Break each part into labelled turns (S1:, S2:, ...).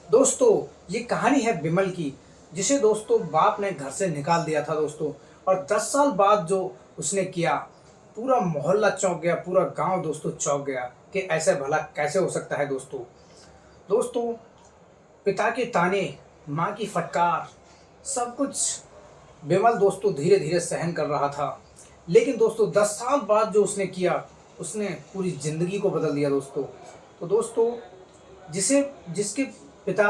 S1: दोस्तों, ये कहानी है विमल की, जिसे दोस्तों बाप ने घर से निकाल दिया था दोस्तों। और 10 साल बाद जो उसने किया, पूरा मोहल्ला चौंक गया, पूरा गांव दोस्तों चौंक गया कि ऐसे भला कैसे हो सकता है दोस्तों। दोस्तों, पिता के ताने, माँ की फटकार, सब कुछ विमल दोस्तों धीरे धीरे सहन कर रहा था। लेकिन दोस्तों 10 साल बाद जो उसने किया, उसने पूरी जिंदगी को बदल दिया दोस्तों। तो दोस्तों, जिसे जिसके पिता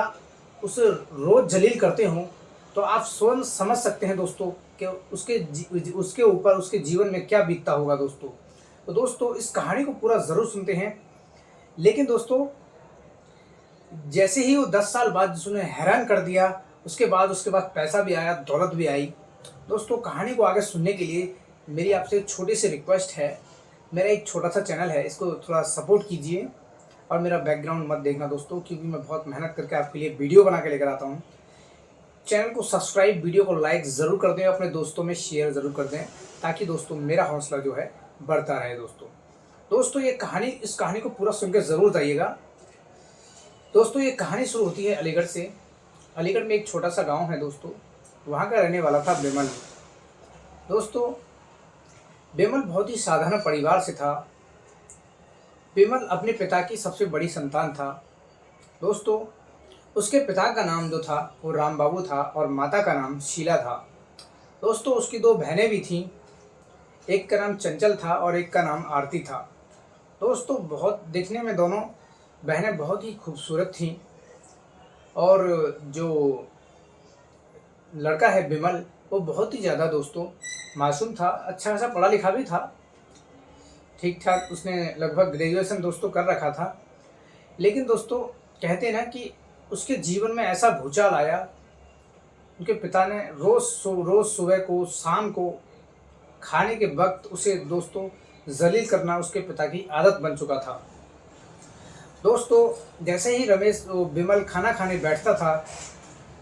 S1: उसे रोज जलील करते हों, तो आप स्वयं समझ सकते हैं दोस्तों कि उसके ऊपर उसके जीवन में क्या बीतता होगा दोस्तों। तो दोस्तों, इस कहानी को पूरा ज़रूर सुनते हैं। लेकिन दोस्तों, जैसे ही वो 10 साल बाद जिसने हैरान कर दिया, उसके बाद पैसा भी आया, दौलत भी आई। दोस्तों, कहानी को आगे सुनने के लिए मेरी आपसे एक छोटी सी रिक्वेस्ट है। मेरा एक छोटा सा चैनल है, इसको थोड़ा सपोर्ट कीजिए। और मेरा बैकग्राउंड मत देखना दोस्तों, क्योंकि मैं बहुत मेहनत करके आपके लिए वीडियो बना के लेकर आता हूँ। चैनल को सब्सक्राइब, वीडियो को लाइक ज़रूर कर दें, अपने दोस्तों में शेयर ज़रूर कर दें, ताकि दोस्तों मेरा हौसला जो है बढ़ता रहे दोस्तों। दोस्तों, इस कहानी को पूरा सुन के ज़रूर जाइएगा। दोस्तों, ये कहानी शुरू होती है अलीगढ़ से। अलीगढ़ में एक छोटा सा गांव है दोस्तों, वहाँ का रहने वाला था विमल। दोस्तों, विमल बहुत ही साधारण परिवार से था। विमल अपने पिता की सबसे बड़ी संतान था दोस्तों। उसके पिता का नाम जो था वो राम बाबू था, और माता का नाम शीला था दोस्तों। उसकी दो बहनें भी थीं, एक का नाम चंचल था और एक का नाम आरती था दोस्तों। बहुत दिखने में दोनों बहनें बहुत ही खूबसूरत थीं। और जो लड़का है विमल, वो बहुत ही ज़्यादा दोस्तों मासूम था, अच्छा खासा पढ़ा लिखा भी था, ठीक ठाक। उसने लगभग ग्रेजुएशन दोस्तों कर रखा था। लेकिन दोस्तों, कहते हैं ना कि उसके जीवन में ऐसा भूचाल आया। उनके पिता ने रोज़ सुबह को, शाम को, खाने के वक्त उसे दोस्तों जलील करना उसके पिता की आदत बन चुका था दोस्तों। जैसे ही विमल खाना खाने बैठता था,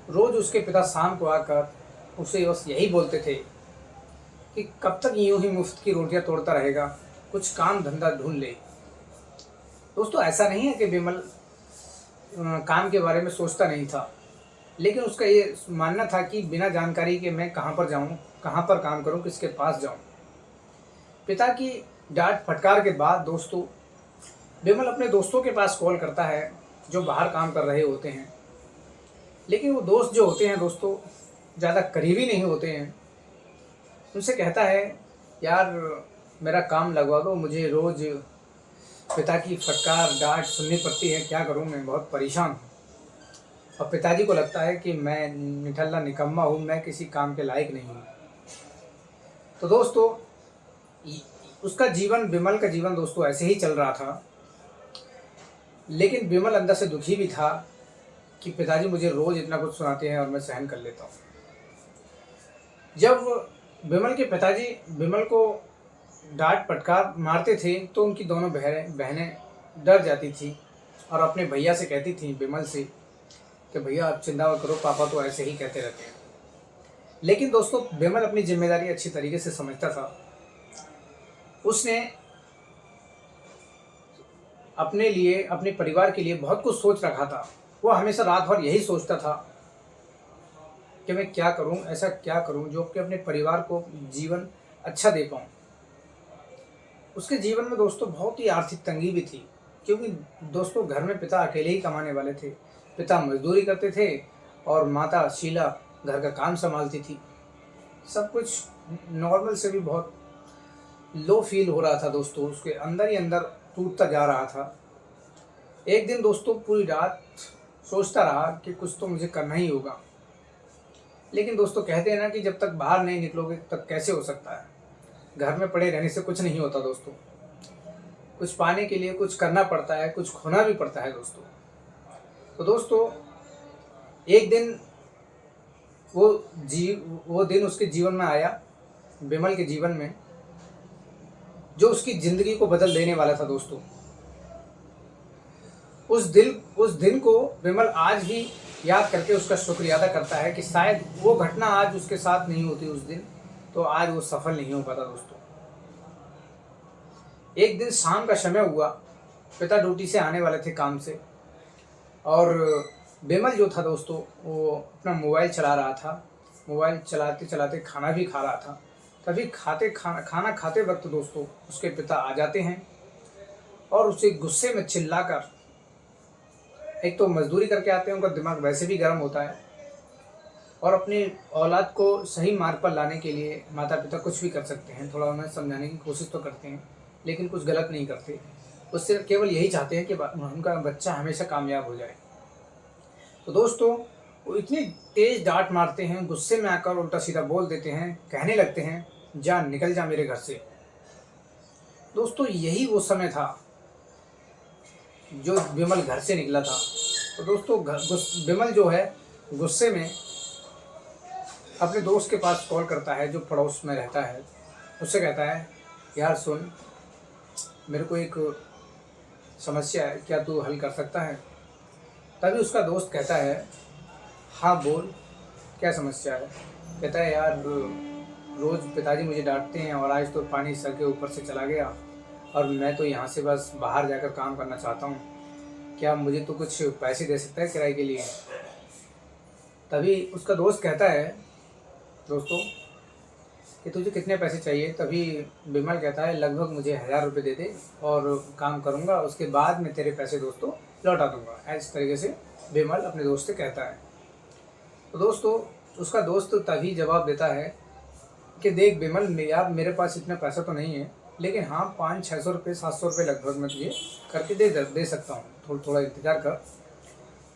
S1: रोज़ उसके पिता शाम को आकर उसे बस यही बोलते थे कि कब तक यूं ही मुफ्त की रोटियां तोड़ता रहेगा, कुछ काम धंधा ढूंढ ले। दोस्तों, ऐसा नहीं है कि विमल काम के बारे में सोचता नहीं था, लेकिन उसका ये मानना था कि बिना जानकारी के मैं कहाँ पर जाऊँ, कहाँ पर काम करूँ, किसके पास जाऊँ। पिता की डांट फटकार के बाद दोस्तों, विमल अपने दोस्तों के पास कॉल करता है, जो बाहर काम कर रहे होते हैं। लेकिन वो दोस्त जो होते हैं दोस्तों, ज़्यादा करीबी नहीं होते हैं। उनसे कहता है, यार मेरा काम लगवा दो, मुझे रोज़ पिता की फटकार डांट सुननी पड़ती है, क्या करूँ, मैं बहुत परेशान हूँ। और पिताजी को लगता है कि मैं निठल्ला निकम्मा हूँ, मैं किसी काम के लायक नहीं हूँ। तो दोस्तों, उसका जीवन, विमल का जीवन दोस्तों ऐसे ही चल रहा था। लेकिन विमल अंदर से दुखी भी था कि पिताजी मुझे रोज़ इतना कुछ सुनाते हैं और मैं सहन कर लेता हूँ। जब विमल के पिताजी विमल को डांट फटकार मारते थे, तो उनकी दोनों बहनें डर जाती थी और अपने भैया से कहती थी, विमल से, कि भैया आप चिंता मत करो, पापा तो ऐसे ही कहते रहते हैं। लेकिन दोस्तों, विमल अपनी जिम्मेदारी अच्छी तरीके से समझता था। उसने अपने लिए, अपने परिवार के लिए बहुत कुछ सोच रखा था। वो हमेशा रात भर यही सोचता था कि मैं क्या करूं, ऐसा क्या करूं जो कि अपने परिवार को जीवन अच्छा दे पाऊं। उसके जीवन में दोस्तों बहुत ही आर्थिक तंगी भी थी, क्योंकि दोस्तों घर में पिता अकेले ही कमाने वाले थे। पिता मजदूरी करते थे और माता शीला घर का काम संभालती थी। सब कुछ नॉर्मल से भी बहुत लो फील हो रहा था दोस्तों, उसके अंदर ही अंदर टूटता जा रहा था। एक दिन दोस्तों पूरी रात सोचता रहा कि कुछ तो मुझे करना ही होगा। लेकिन दोस्तों, कहते हैं ना कि जब तक बाहर नहीं निकलोगे तब कैसे हो सकता है। घर में पड़े रहने से कुछ नहीं होता दोस्तों, कुछ पाने के लिए कुछ करना पड़ता है, कुछ खोना भी पड़ता है दोस्तों। तो दोस्तों, एक दिन वो दिन उसके जीवन में आया, विमल के जीवन में, जो उसकी ज़िंदगी को बदल देने वाला था दोस्तों। उस दिन को विमल आज भी याद करके उसका शुक्रिया अदा करता है कि शायद वो घटना आज उसके साथ नहीं होती उस दिन, तो आज वो सफल नहीं हो पाता दोस्तों। एक दिन शाम का समय हुआ, पिता ड्यूटी से आने वाले थे काम से, और बिमल जो था दोस्तों वो अपना मोबाइल चला रहा था। मोबाइल चलाते चलाते खाना भी खा रहा था। तभी खाना खाते वक्त दोस्तों उसके पिता आ जाते हैं और उसे गुस्से में चिल्लाकर, एक तो मजदूरी करके आते हैं, उनका दिमाग वैसे भी गर्म होता है, और अपनी औलाद को सही मार्ग पर लाने के लिए माता पिता कुछ भी कर सकते हैं, थोड़ा उन्हें समझाने की कोशिश तो करते हैं, लेकिन कुछ गलत नहीं करते। वो सिर्फ केवल यही चाहते हैं कि उनका बच्चा हमेशा कामयाब हो जाए। तो दोस्तों वो इतनी तेज डांट मारते हैं, गुस्से में आकर उल्टा सीधा बोल देते हैं, कहने लगते हैं, जा निकल जा मेरे घर से। दोस्तों यही वो समय था जो विमल घर से निकला था। तो दोस्तों विमल जो है गुस्से में अपने दोस्त के पास कॉल करता है जो पड़ोस में रहता है। उससे कहता है, यार सुन, मेरे को एक समस्या है, क्या तू हल कर सकता है? तभी उसका दोस्त कहता है, हाँ बोल, क्या समस्या है? कहता है, यार रोज़ पिताजी मुझे डांटते हैं और आज तो पानी सर के ऊपर से चला गया और मैं तो यहाँ से बस बाहर जाकर काम करना चाहता हूँ। क्या मुझे तो कुछ पैसे दे सकता है किराए के लिए? तभी उसका दोस्त कहता है, दोस्तों कि तुझे कितने पैसे चाहिए? तभी विमल कहता है, लगभग मुझे 1000 रुपये दे दे और काम करूँगा, उसके बाद मैं तेरे पैसे दोस्तों लौटा दूँगा। इस तरीके से विमल अपने दोस्त से कहता है। तो दोस्तों उसका दोस्त तभी जवाब देता है कि देख विमल, यार मेरे पास इतना पैसा तो नहीं है, लेकिन हाँ 500-600 रुपये 700 रुपये लगभग मैं तुझे करके दे सकता हूँ, थोड़ा इंतज़ार कर।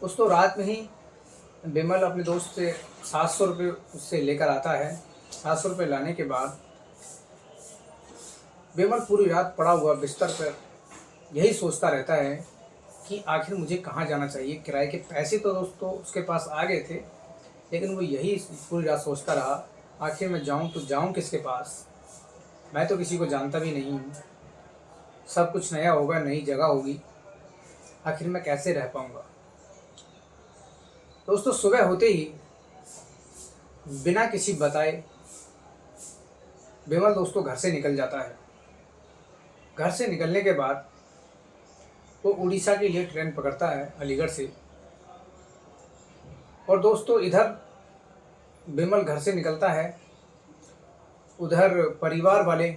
S1: उस तो रात में ही विमल अपने दोस्त से 700 रुपये उससे लेकर आता है। 700 रुपये लाने के बाद विमल पूरी रात पड़ा हुआ बिस्तर पर यही सोचता रहता है कि आखिर मुझे कहाँ जाना चाहिए। किराए के पैसे तो दोस्तों उसके पास आ गए थे, लेकिन वो यही पूरी रात सोचता रहा, आखिर मैं जाऊँ तो जाऊँ किसके पास? मैं तो किसी को जानता भी नहीं हूँ, सब कुछ नया होगा, नई जगह होगी, आखिर मैं कैसे रह पाऊँगा? दोस्तों सुबह होते ही बिना किसी बताए विमल दोस्तों घर से निकल जाता है। घर से निकलने के बाद वो उड़ीसा के लिए ट्रेन पकड़ता है अलीगढ़ से। और दोस्तों इधर विमल घर से निकलता है, उधर परिवार वाले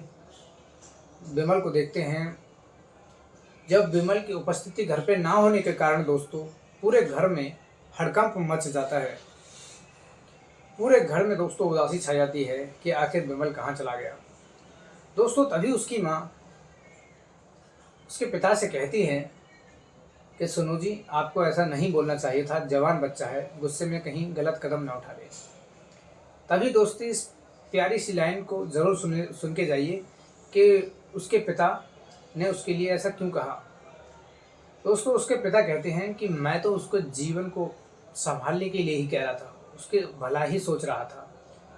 S1: विमल को देखते हैं। जब विमल की उपस्थिति घर पे ना होने के कारण दोस्तों पूरे घर में हड़कंप मच जाता है। पूरे घर में दोस्तों उदासी छा जाती है कि आखिर विमल कहाँ चला गया। दोस्तों तभी उसकी माँ उसके पिता से कहती है कि सुनो जी, आपको ऐसा नहीं बोलना चाहिए था, जवान बच्चा है, गुस्से में कहीं गलत कदम ना उठा ले। तभी दोस्तों इस प्यारी सी लाइन को ज़रूर सुन के जाइए कि उसके पिता ने उसके लिए ऐसा क्यों कहा। दोस्तों उसके पिता कहते हैं कि मैं तो उसको जीवन को संभालने के लिए ही कह रहा था, उसके भला ही सोच रहा था,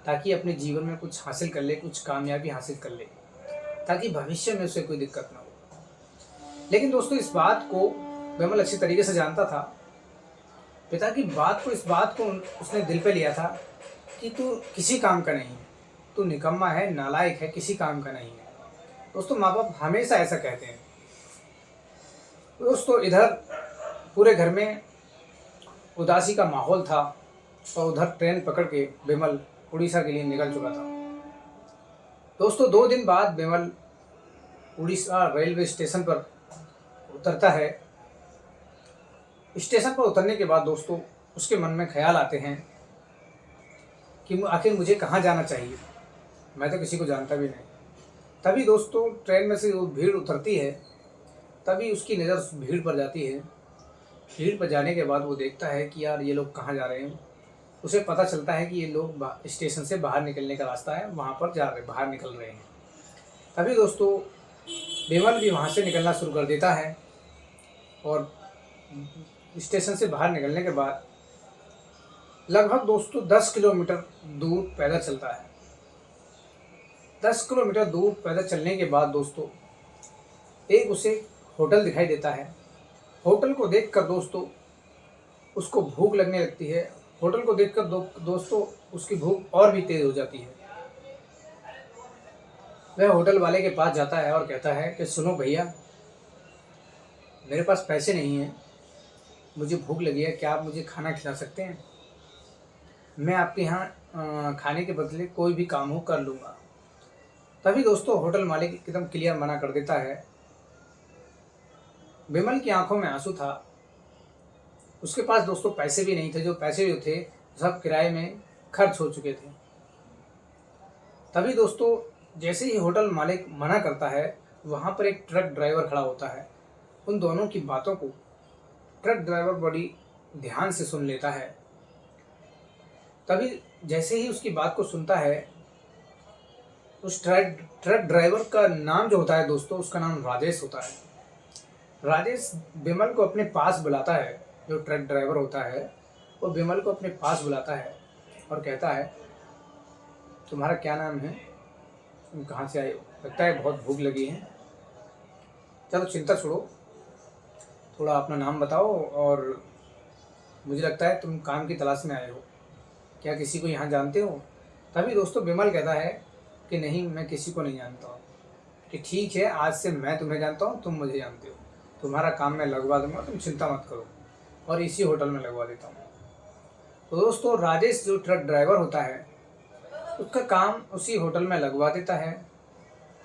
S1: ताकि अपने जीवन में कुछ हासिल कर ले, कुछ कामयाबी हासिल कर ले, ताकि भविष्य में उसे कोई दिक्कत ना हो। लेकिन दोस्तों इस बात को विमल अच्छी तरीके से जानता था। पिता की बात को, इस बात को उसने दिल पे लिया था कि तू किसी काम का नहीं है, तू निकम्मा है, नालायक है, किसी काम का नहीं है। दोस्तों माँ बाप हमेशा ऐसा कहते हैं। दोस्तों इधर पूरे घर में उदासी का माहौल था और उधर ट्रेन पकड़ के विमल उड़ीसा के लिए निकल चुका था। दोस्तों 2 दिन बाद विमल उड़ीसा रेलवे स्टेशन पर उतरता है। स्टेशन पर उतरने के बाद दोस्तों उसके मन में ख्याल आते हैं कि आखिर मुझे कहाँ जाना चाहिए, मैं तो किसी को जानता भी नहीं। तभी दोस्तों ट्रेन में से वो भीड़ उतरती है, तभी उसकी नज़र उस भीड़ पर जाती है। भीड़ पर जाने के बाद वो देखता है कि यार ये लोग कहाँ जा रहे हैं। उसे पता चलता है कि ये लोग स्टेशन से बाहर निकलने का रास्ता है, वहाँ पर बाहर निकल रहे हैं। तभी दोस्तों विमल भी वहाँ से निकलना शुरू कर देता है और स्टेशन से बाहर निकलने के बाद लगभग दोस्तों 10 किलोमीटर दूर पैदल चलता है। 10 किलोमीटर दूर पैदल चलने के बाद दोस्तों एक उसे होटल दिखाई देता है। होटल को देखकर दोस्तों उसको भूख लगने लगती है। होटल को देखकर दोस्तों उसकी भूख और भी तेज हो जाती है। वह होटल वाले के पास जाता है और कहता है कि सुनो भैया, मेरे पास पैसे नहीं हैं, मुझे भूख लगी है, क्या आप मुझे खाना खिला सकते हैं? मैं आपके यहाँ खाने के बदले कोई भी काम हो कर लूँगा। तभी दोस्तों होटल मालिक एकदम क्लियर मना कर देता है। विमल की आंखों में आंसू था। उसके पास दोस्तों पैसे भी नहीं थे, जो पैसे जो थे सब किराए में खर्च हो चुके थे। तभी दोस्तों जैसे ही होटल मालिक मना करता है, वहाँ पर एक ट्रक ड्राइवर खड़ा होता है। उन दोनों की बातों को ट्रक ड्राइवर बड़ी ध्यान से सुन लेता है। तभी जैसे ही उसकी बात को सुनता है, उस ट्रक ड्राइवर का नाम जो होता है दोस्तों, उसका नाम राजेश होता है। राजेश विमल को अपने पास बुलाता है। जो ट्रक ड्राइवर होता है वो विमल को अपने पास बुलाता है और कहता है, तुम्हारा क्या नाम है, तुम कहाँ से आए हो? लगता है बहुत भूख लगी है। चलो चिंता छोड़ो, थोड़ा अपना नाम बताओ, और मुझे लगता है तुम काम की तलाश में आए हो। क्या किसी को यहाँ जानते हो? तभी दोस्तों विमल कहता है कि नहीं, मैं किसी को नहीं जानता हूँ। कि ठीक है, आज से मैं तुम्हें जानता हूँ, तुम मुझे जानते हो। तुम्हारा काम मैं लगवा दूंगा, तुम चिंता मत करो, और इसी होटल में लगवा देता हूँ। तो दोस्तों राजेश जो ट्रक ड्राइवर होता है, उसका काम उसी होटल में लगवा देता है।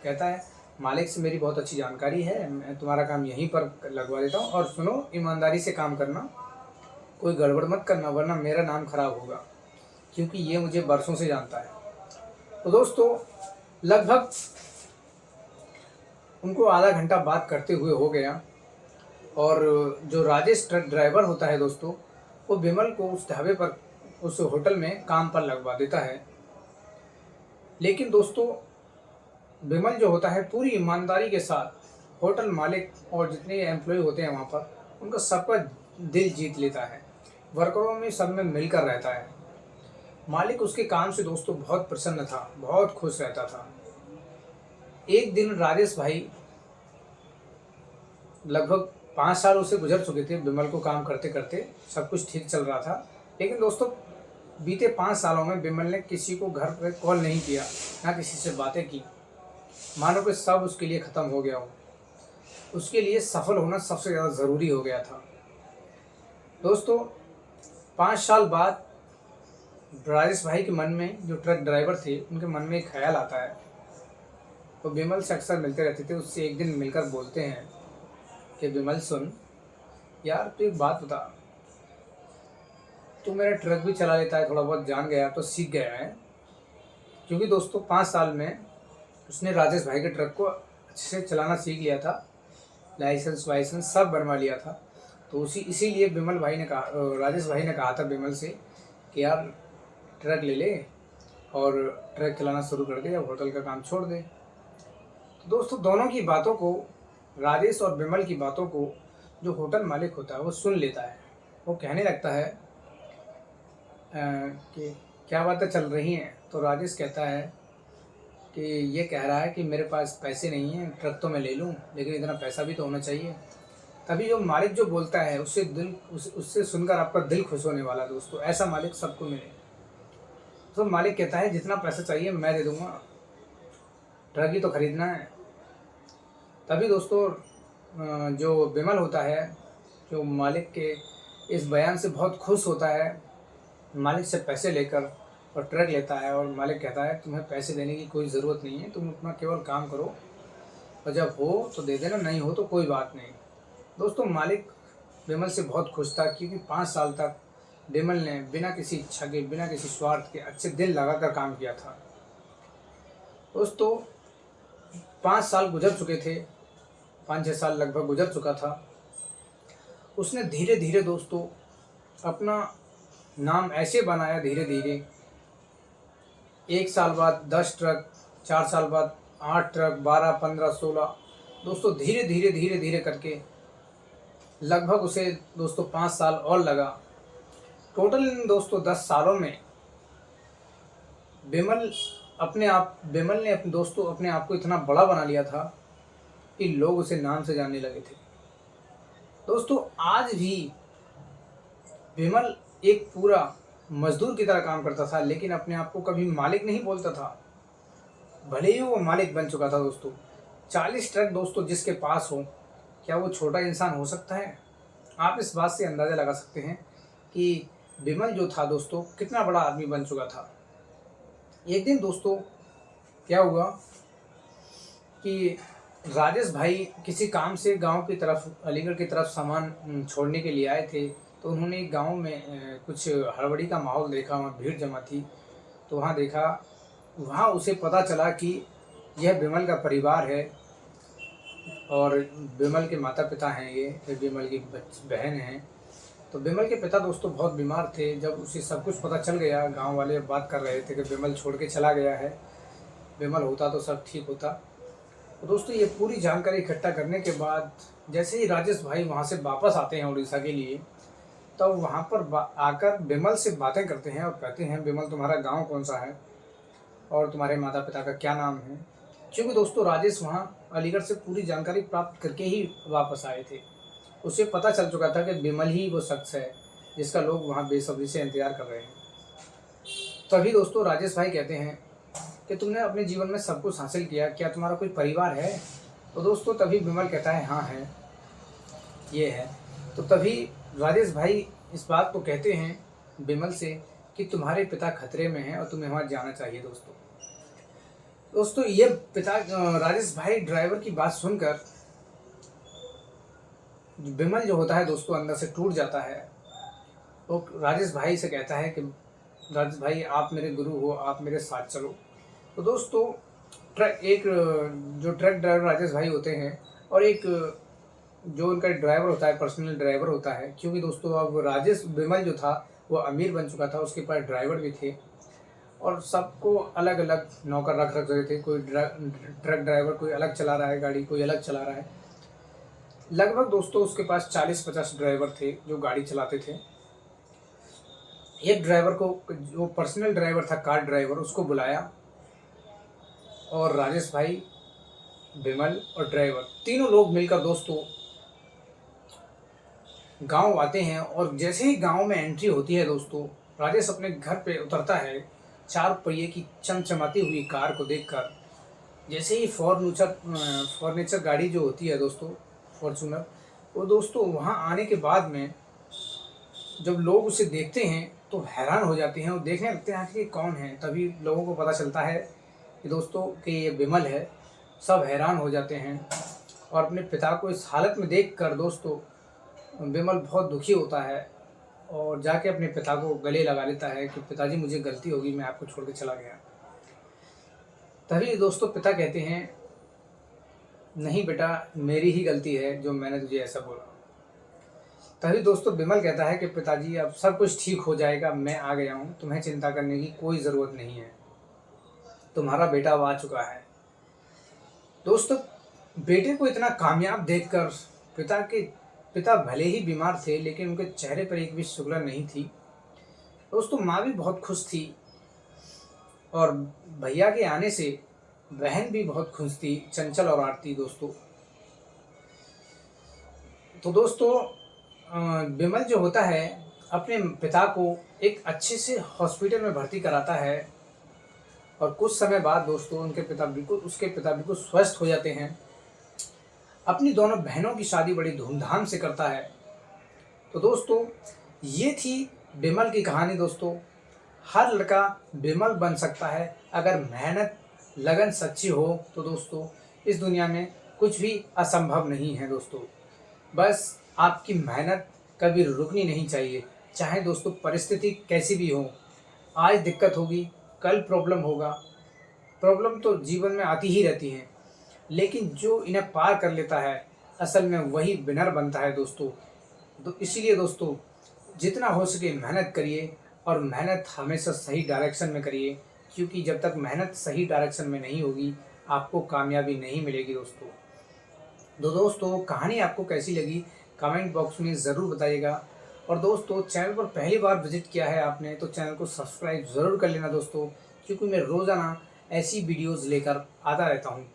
S1: कहता है, मालिक से मेरी बहुत अच्छी जानकारी है, मैं तुम्हारा काम यहीं पर लगवा देता हूँ, और सुनो, ईमानदारी से काम करना, कोई गड़बड़ मत करना, वरना मेरा नाम खराब होगा, क्योंकि ये मुझे बरसों से जानता है। तो दोस्तों लगभग उनको आधा घंटा बात करते हुए हो गया, और जो राजेश ट्रक ड्राइवर होता है दोस्तों, वो विमल को उस ढाबे पर, उस होटल में काम पर लगवा देता है। लेकिन दोस्तों विमल जो होता है पूरी ईमानदारी के साथ होटल मालिक और जितने एम्प्लॉय होते हैं वहाँ पर, उनका सबका दिल जीत लेता है। वर्करों में सब में मिलकर रहता है। मालिक उसके काम से दोस्तों बहुत प्रसन्न था, बहुत खुश रहता था। एक दिन राजेश भाई, लगभग 5 साल उसे गुजर चुके थे विमल को काम करते करते, सब कुछ ठीक चल रहा था। लेकिन दोस्तों बीते 5 सालों में विमल ने किसी को घर पर कॉल नहीं किया, ना किसी से बातें की, मानो कि सब उसके लिए ख़त्म हो गया हो। उसके लिए सफल होना सबसे ज़्यादा ज़रूरी हो गया था। दोस्तों 5 साल बाद राजेश भाई के मन में, जो ट्रक ड्राइवर थे, उनके मन में एक ख्याल आता है। वो विमल से अक्सर मिलते रहते थे। उससे एक दिन मिलकर बोलते हैं कि विमल सुन यार, तू एक बात बता, तू मेरा ट्रक भी चला लेता है, थोड़ा बहुत जान गया, तो सीख गया है। क्योंकि दोस्तों 5 साल में उसने राजेश भाई के ट्रक को अच्छे से चलाना सीख लिया था, लाइसेंस वाइसेंस सब बनवा लिया था। तो इसीलिए विमल भाई ने कहा, राजेश भाई ने कहा था विमल से कि यार ट्रक ले ले और ट्रक चलाना शुरू कर दे, अब होटल का काम छोड़ दे। तो दोस्तों दोनों की बातों को, राजेश और विमल की बातों को, जो होटल मालिक होता है वो सुन लेता है। वो कहने लगता है कि क्या बातें चल रही हैं? तो राजेश कहता है कि ये कह रहा है कि मेरे पास पैसे नहीं हैं, ट्रक तो मैं ले लूँ, लेकिन इतना पैसा भी तो होना चाहिए। तभी जो मालिक जो बोलता है उससे सुनकर आपका दिल खुश होने वाला दोस्तों, ऐसा मालिक सबको मिले। तो मालिक कहता है जितना पैसा चाहिए मैं दे दूँगा, ट्रक ही तो खरीदना है। तभी दोस्तों जो विमल होता है, जो मालिक के इस बयान से बहुत खुश होता है, मालिक से पैसे लेकर और ट्रक लेता है। और मालिक कहता है तुम्हें पैसे देने की कोई ज़रूरत नहीं है, तुम अपना केवल काम करो, और जब हो तो दे देना, नहीं हो तो कोई बात नहीं। दोस्तों मालिक विमल से बहुत खुश था, क्योंकि 5 साल तक विमल ने बिना किसी इच्छा के, बिना किसी स्वार्थ के, अच्छे दिल लगाकर काम किया था। दोस्तों 5 साल गुजर चुके थे, 5-6 साल लगभग गुजर चुका था। उसने धीरे धीरे दोस्तों अपना नाम ऐसे बनाया, धीरे धीरे 1 साल बाद 10 ट्रक, 4 साल बाद 8 ट्रक, 12, 15, 16, दोस्तों धीरे धीरे धीरे धीरे करके लगभग उसे दोस्तों 5 साल और लगा। टोटल दोस्तों 10 सालों में विमल ने अपने दोस्तों अपने आप को इतना बड़ा बना लिया था कि लोग उसे नाम से जानने लगे थे। दोस्तों आज भी विमल एक पूरा मजदूर की तरह काम करता था, लेकिन अपने आप को कभी मालिक नहीं बोलता था, भले ही वो मालिक बन चुका था। दोस्तों 40 ट्रक दोस्तों जिसके पास हो, क्या वो छोटा इंसान हो सकता है? आप इस बात से अंदाज़ा लगा सकते हैं कि विमल जो था दोस्तों कितना बड़ा आदमी बन चुका था। एक दिन दोस्तों क्या हुआ कि राजेश भाई किसी काम से गांव की तरफ, अलीगढ़ की तरफ सामान छोड़ने के लिए आए थे। तो उन्होंने गांव में कुछ हड़बड़ी का माहौल देखा, वहाँ भीड़ जमा थी। तो वहाँ देखा, वहाँ उसे पता चला कि यह विमल का परिवार है और विमल के माता पिता हैं, ये विमल की बहन हैं। तो विमल के पिता दोस्तों बहुत बीमार थे। जब उसे सब कुछ पता चल गया, गांव वाले बात कर रहे थे कि विमल छोड़ के चला गया है, विमल होता तो सब ठीक होता। तो दोस्तों ये पूरी जानकारी इकट्ठा करने के बाद जैसे ही राजेश भाई वहाँ से वापस आते हैं उड़ीसा के लिए, तब तो वहाँ पर आकर विमल से बातें करते हैं और कहते हैं, विमल तुम्हारा गांव कौन सा है और तुम्हारे माता पिता का क्या नाम है। क्योंकि दोस्तों राजेश वहाँ अलीगढ़ से पूरी जानकारी प्राप्त करके ही वापस आए थे। उसे पता चल चुका था कि विमल ही वो शख्स है जिसका लोग वहाँ बेसब्री से इंतजार कर रहे हैं। तभी दोस्तों राजेश भाई कहते हैं कि तुमने अपने जीवन में सब कुछ हासिल किया, क्या तुम्हारा कोई परिवार है? तो दोस्तों तभी विमल कहता है, हाँ है, ये है। तो तभी राजेश भाई इस बात को कहते हैं विमल से कि तुम्हारे पिता खतरे में हैं और तुम्हें वहाँ जाना चाहिए। दोस्तों ये पिता राजेश भाई ड्राइवर की बात सुनकर विमल जो होता है दोस्तों अंदर से टूट जाता है। तो राजेश भाई से कहता है कि राजेश भाई आप मेरे गुरु हो, आप मेरे साथ चलो। तो दोस्तों जो ट्रक ड्राइवर राजेश भाई होते हैं और एक जो उनका ड्राइवर होता है, पर्सनल ड्राइवर होता है। क्योंकि दोस्तों अब राजेश विमल जो था वो अमीर बन चुका था, उसके पास ड्राइवर भी थे और सबको अलग अलग नौकर रख रहे थे। कोई ट्रक ड्राइवर कोई अलग चला रहा है गाड़ी, कोई अलग चला रहा है। लगभग दोस्तों उसके पास 40-50 ड्राइवर थे जो गाड़ी चलाते थे। एक ड्राइवर को, जो पर्सनल ड्राइवर था, कार ड्राइवर, उसको बुलाया और राजेश भाई, विमल और ड्राइवर तीनों लोग मिलकर दोस्तों गांव आते हैं। और जैसे ही गांव में एंट्री होती है दोस्तों, राजेश अपने घर पे उतरता है। 4 पहिए की चमचमाती हुई कार को देखकर, जैसे ही फॉर्नीचर गाड़ी जो होती है दोस्तों, फॉर्चूनर, वो दोस्तों वहाँ आने के बाद में जब लोग उसे देखते हैं तो हैरान हो जाते हैं और देखने लगते हैं कि ये कौन है। तभी लोगों को पता चलता है कि दोस्तों कि ये विमल है। सब हैरान हो जाते हैं और अपने पिता को इस हालत में देखकर दोस्तों विमल बहुत दुखी होता है और जाके अपने पिता को गले लगा लेता है कि पिताजी मुझे गलती होगी, मैं आपको छोड़ के चला गया। तभी दोस्तों पिता कहते हैं, नहीं बेटा, मेरी ही गलती है जो मैंने तुझे ऐसा बोला। तभी दोस्तों विमल कहता है कि पिताजी अब सब कुछ ठीक हो जाएगा, मैं आ गया हूँ, तुम्हें चिंता करने की कोई ज़रूरत नहीं है, तुम्हारा बेटा अब आ चुका है। दोस्तों बेटे को इतना कामयाब देखकर पिता भले ही बीमार थे लेकिन उनके चेहरे पर एक भी शुक्र नहीं थी। दोस्तों माँ भी बहुत खुश थी और भैया के आने से बहन भी बहुत खुश थी, चंचल और आरती दोस्तों। तो दोस्तों विमल जो होता है अपने पिता को एक अच्छे से हॉस्पिटल में भर्ती कराता है और कुछ समय बाद दोस्तों उसके पिता बिल्कुल स्वस्थ हो जाते हैं। अपनी दोनों बहनों की शादी बड़ी धूमधाम से करता है। तो दोस्तों ये थी विमल की कहानी। दोस्तों हर लड़का विमल बन सकता है अगर मेहनत, लगन सच्ची हो तो दोस्तों इस दुनिया में कुछ भी असंभव नहीं है। दोस्तों बस आपकी मेहनत कभी रुकनी नहीं चाहिए, चाहे दोस्तों परिस्थिति कैसी भी हो। आज दिक्कत होगी, कल प्रॉब्लम होगा। प्रॉब्लम तो जीवन में आती ही रहती हैं, लेकिन जो इन्हें पार कर लेता है असल में वही विनर बनता है दोस्तों। तो इसीलिए दोस्तों जितना हो सके मेहनत करिए और मेहनत हमेशा सही डायरेक्शन में करिए, क्योंकि जब तक मेहनत सही डायरेक्शन में नहीं होगी आपको कामयाबी नहीं मिलेगी। तो दोस्तों कहानी आपको कैसी लगी कमेंट बॉक्स में ज़रूर बताइएगा। और दोस्तों चैनल पर पहली बार विजिट किया है आपने तो चैनल को सब्सक्राइब ज़रूर कर लेना दोस्तों, क्योंकि मैं रोज़ाना ऐसी वीडियोज़ लेकर आता रहता हूँ।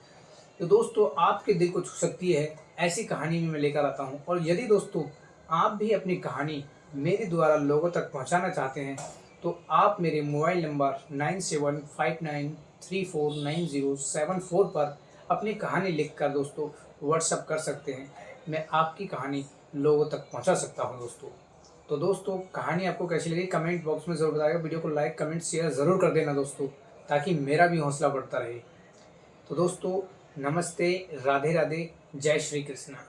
S1: तो दोस्तों आपके दिल को छू सकती है ऐसी कहानी भी मैं लेकर आता हूँ। और यदि दोस्तों आप भी अपनी कहानी मेरे द्वारा लोगों तक पहुँचाना चाहते हैं तो आप मेरे मोबाइल नंबर 9759349074 पर अपनी कहानी लिखकर दोस्तों व्हाट्सएप कर सकते हैं। मैं आपकी कहानी लोगों तक पहुंचा सकता हूं दोस्तों। तो दोस्तों कहानी आपको कैसी लगी कमेंट बॉक्स में ज़रूर बताइएगा। वीडियो को लाइक कमेंट शेयर ज़रूर कर देना दोस्तों, ताकि मेरा भी हौसला बढ़ता रहे। तो दोस्तों नमस्ते, राधे राधे, जय श्री कृष्णा।